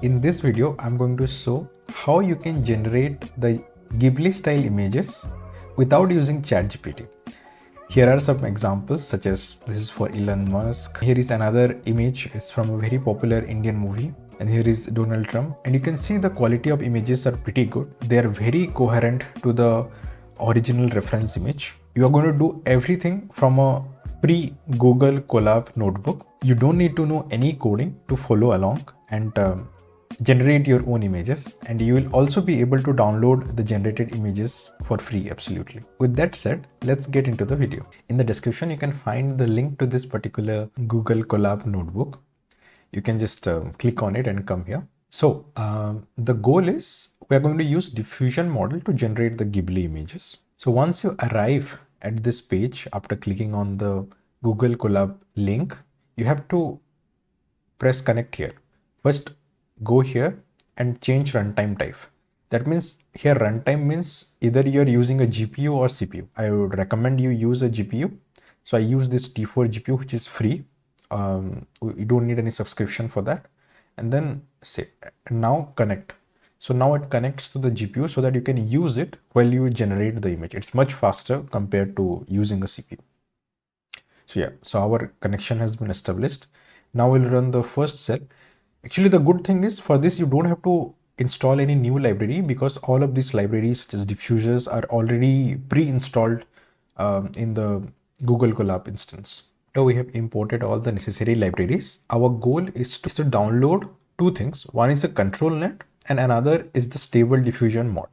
In this video, I'm going to show how you can generate the Ghibli style images without using ChatGPT. Here are some examples, such as this is for Elon Musk. Here is another image. It's from a very popular Indian movie. And here is Donald Trump. And you can see the quality of images are pretty good. They are very coherent to the original reference image. You are going to do everything from a pre-Google Colab notebook. You don't need to know any coding to follow along and generate your own images, and you will also be able to download the generated images for free absolutely. With that said, let's get into the video. In the description you can find the link to this particular Google Colab notebook. You can just click on it and come here. So the goal is we are going to use diffusion model to generate the Ghibli images. So once you arrive at this page after clicking on the Google Colab link, you have to press connect here. First, go here and change runtime type. That means here runtime means either you're using a GPU or CPU. I would recommend you use a GPU. So I use this T4 GPU, which is free. You don't need any subscription for that. And then say now connect. So now it connects to the GPU so that you can use it while you generate the image. It's much faster compared to using a CPU. So yeah, so our connection has been established. Now we'll run the first cell. Actually, the good thing is for this, you don't have to install any new library because all of these libraries such as diffusers are already pre-installed in the Google Colab instance. Now we have imported all the necessary libraries. Our goal is to download two things. One is a ControlNet and another is the Stable Diffusion model.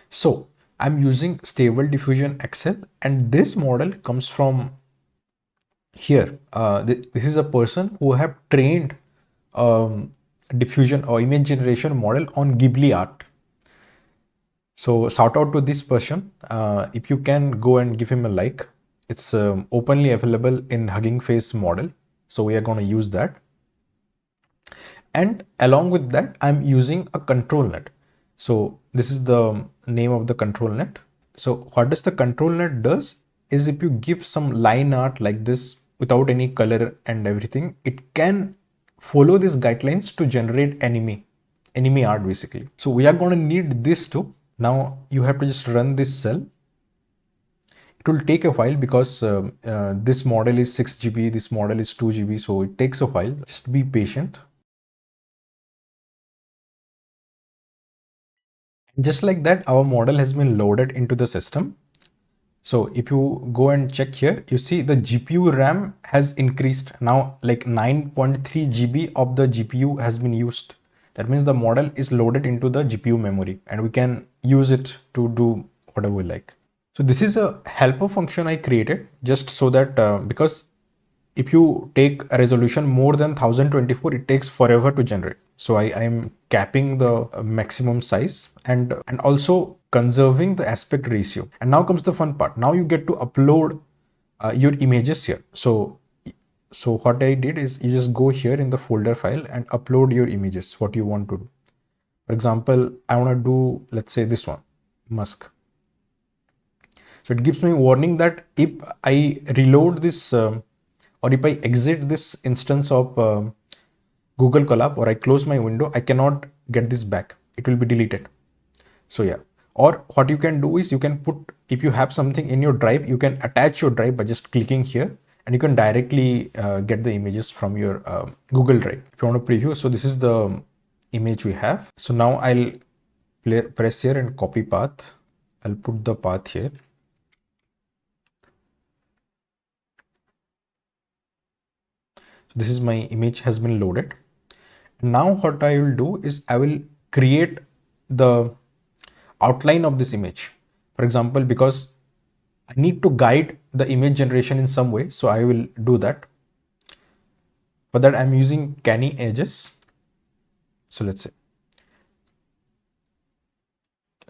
So I'm using Stable Diffusion XL, and this model comes from here. This is a person who have trained diffusion or image generation model on Ghibli Art. So shout out to this person. If you can go and give him a like. It's openly available in Hugging Face model. So we are going to use that. And along with that, I'm using a ControlNet. So this is the name of the ControlNet. So what does the ControlNet does is if you give some line art like this without any color and everything, it can follow these guidelines to generate anime art basically. So we are going to need this too. Now you have to just run this cell. It will take a while because this model is 6 GB, this model is 2 GB, so it takes a while. Just be patient. Just like that, our model has been loaded into the system. So if you go and check here, you see the GPU RAM has increased. Now like 9.3 GB of the GPU has been used. That means the model is loaded into the GPU memory and we can use it to do whatever we like. So this is a helper function I created just so that because if you take a resolution more than 1024, it takes forever to generate. So I am capping the maximum size and also conserving the aspect ratio. And now comes the fun part. Now you get to upload your images here. So what I did is you just go here in the folder file and upload your images, what you want to do. For example, I want to do, let's say this one, Musk. So it gives me a warning that if I reload this or if I exit this instance of Google Colab or I close my window, I cannot get this back. It will be deleted. So yeah, or what you can do is you can put, if you have something in your drive, you can attach your drive by just clicking here and you can directly get the images from your Google Drive. If you want to preview, so this is the image we have. So now I'll press here and copy path. I'll put the path here. This is my image has been loaded. Now what I will do is I will create the outline of this image. For example, because I need to guide the image generation in some way, so I will do that. For that, I'm using canny edges. So let's say.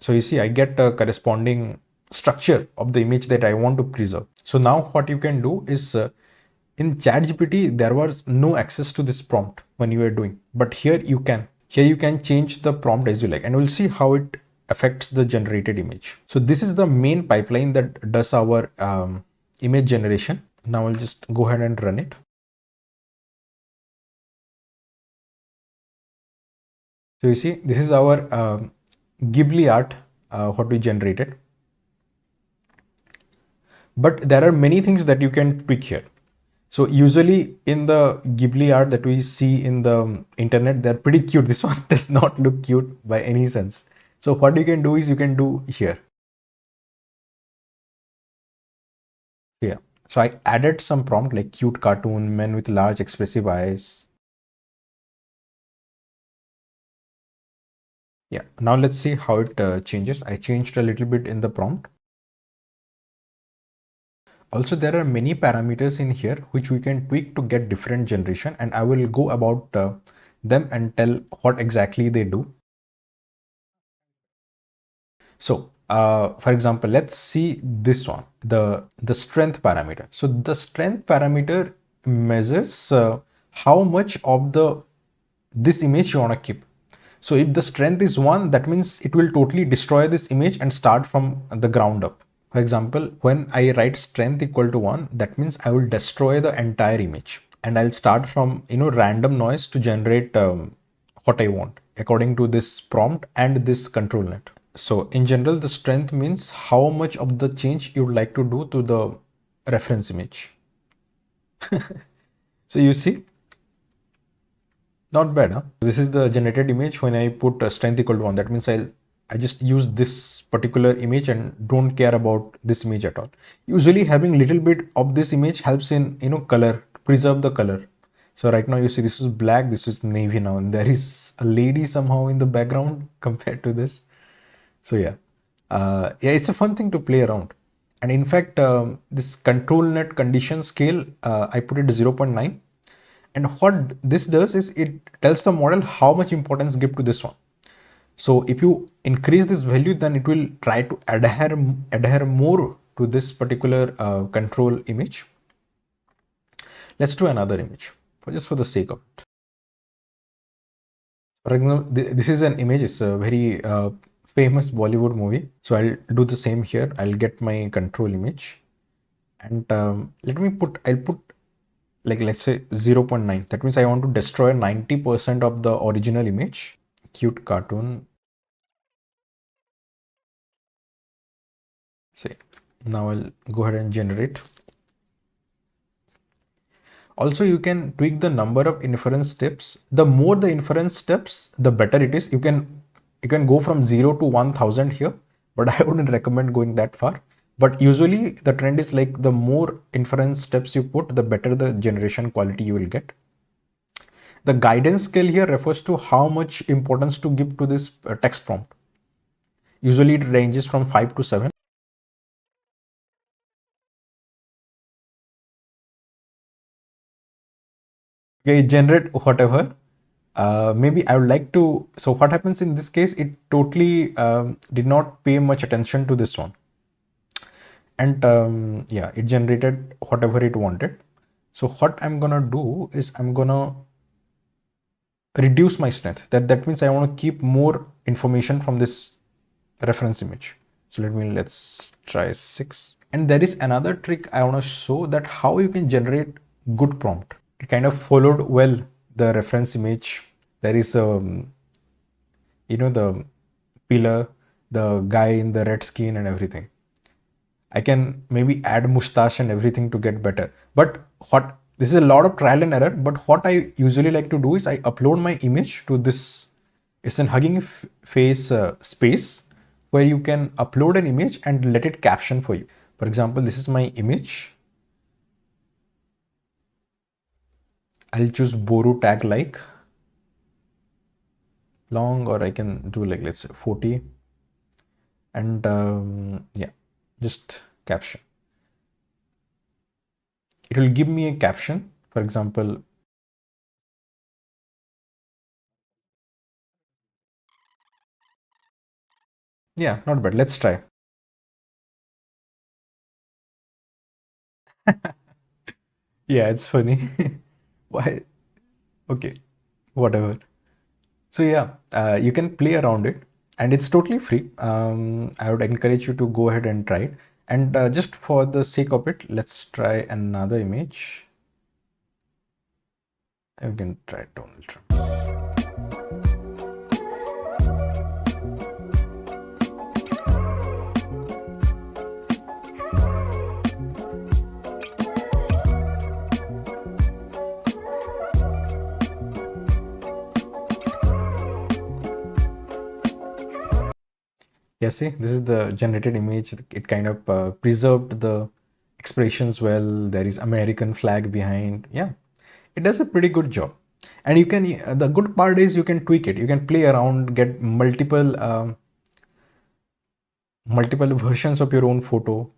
So you see, I get a corresponding structure of the image that I want to preserve. So now what you can do is in ChatGPT, there was no access to this prompt when you were doing, but here you can. Here you can change the prompt as you like, and we'll see how it affects the generated image. So this is the main pipeline that does our image generation. Now I'll just go ahead and run it. So you see, this is our Ghibli art, what we generated. But there are many things that you can tweak here. So usually in the Ghibli art that we see in the internet, they're pretty cute. This one does not look cute by any sense. So what you can do is you can do here. Here. So I added some prompt like cute cartoon, men with large expressive eyes. Yeah. Now let's see how it changes. I changed a little bit in the prompt. Also, there are many parameters in here which we can tweak to get different generation, and I will go about them and tell what exactly they do. So, for example, let's see this one, the strength parameter. So the strength parameter measures how much of the this image you want to keep. So if the strength is 1, that means it will totally destroy this image and start from the ground up. For example, when I write strength equal to 1, that means I will destroy the entire image and I'll start from random noise to generate what I want according to this prompt and this control net. So in general, the strength means how much of the change you would like to do to the reference image. So you see, not bad, huh? This is the generated image when I put strength equal to 1. That means I just use this particular image and don't care about this image at all. Usually having little bit of this image helps in, color, preserve the color. So right now you see this is black, this is navy now, and there is a lady somehow in the background compared to this. So yeah, it's a fun thing to play around. And in fact, this ControlNet condition scale, I put it 0.9. And what this does is it tells the model how much importance give to this one. So if you increase this value, then it will try to adhere more to this particular control image. Let's do another image just for the sake of it. For example, this is an image. It's a very famous Bollywood movie. So I'll do the same here. I'll get my control image and I'll put like let's say 0.9. That means I want to destroy 90% of the original image. Cute cartoon. Say now I'll go ahead and generate. Also, you can tweak the number of inference steps. The more the inference steps, the better it is. You can go from 0 to 1000 here, but I wouldn't recommend going that far. But usually the trend is like the more inference steps you put, the better the generation quality you will get. The guidance scale here refers to how much importance to give to this text prompt. Usually it ranges from 5 to 7. Okay, generate whatever. Maybe I would like to. So what happens in this case? It totally did not pay much attention to this one, and yeah, it generated whatever it wanted. So what I'm gonna do is I'm gonna reduce my strength. That means I want to keep more information from this reference image. So let's try 6. And there is another trick I want to show, that how you can generate good prompt. It kind of followed well the reference image. There is the pillar, the guy in the red skin and everything. I can maybe add mustache and everything to get better. But this is a lot of trial and error. But what I usually like to do is I upload my image to this. It's an Hugging Face space where you can upload an image and let it caption for you. For example, this is my image. I'll choose Boru tag like long, or I can do like let's say 40, and yeah, just caption. It will give me a caption. For example, yeah, not bad. Let's try. Yeah, it's funny. Why? Okay, whatever. So yeah, you can play around it, and it's totally free. I would encourage you to go ahead and try it. And just for the sake of it, let's try another image. You can try Donald Trump. Yeah, see, this is the generated image. It kind of preserved the expressions well. There is American flag behind. Yeah, it does a pretty good job. And you can, the good part is you can tweak it. You can play around, get multiple versions of your own photo.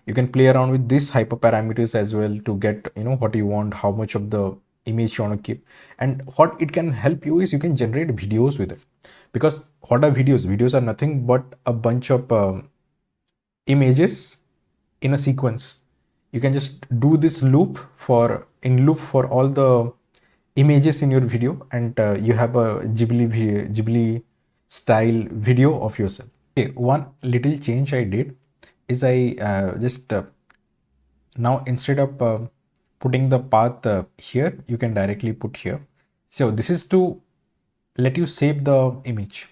You can play around with these hyperparameters as well to get, what you want, how much of the image you want to keep. And what it can help you is you can generate videos with it. Because what are videos? Videos are nothing but a bunch of images in a sequence. You can just do this loop for all the images in your video, and you have a Ghibli style video of yourself. Okay, one little change I did is I just now instead of putting the path here, you can directly put here. So this is to let you save the image.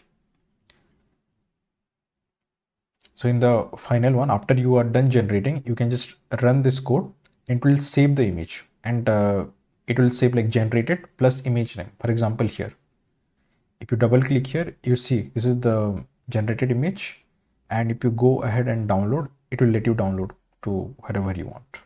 So in the final one, after you are done generating, you can just run this code and it will save the image, and it will save like generated plus image name. For example, here, if you double click here, you see this is the generated image. And if you go ahead and download, it will let you download to wherever you want.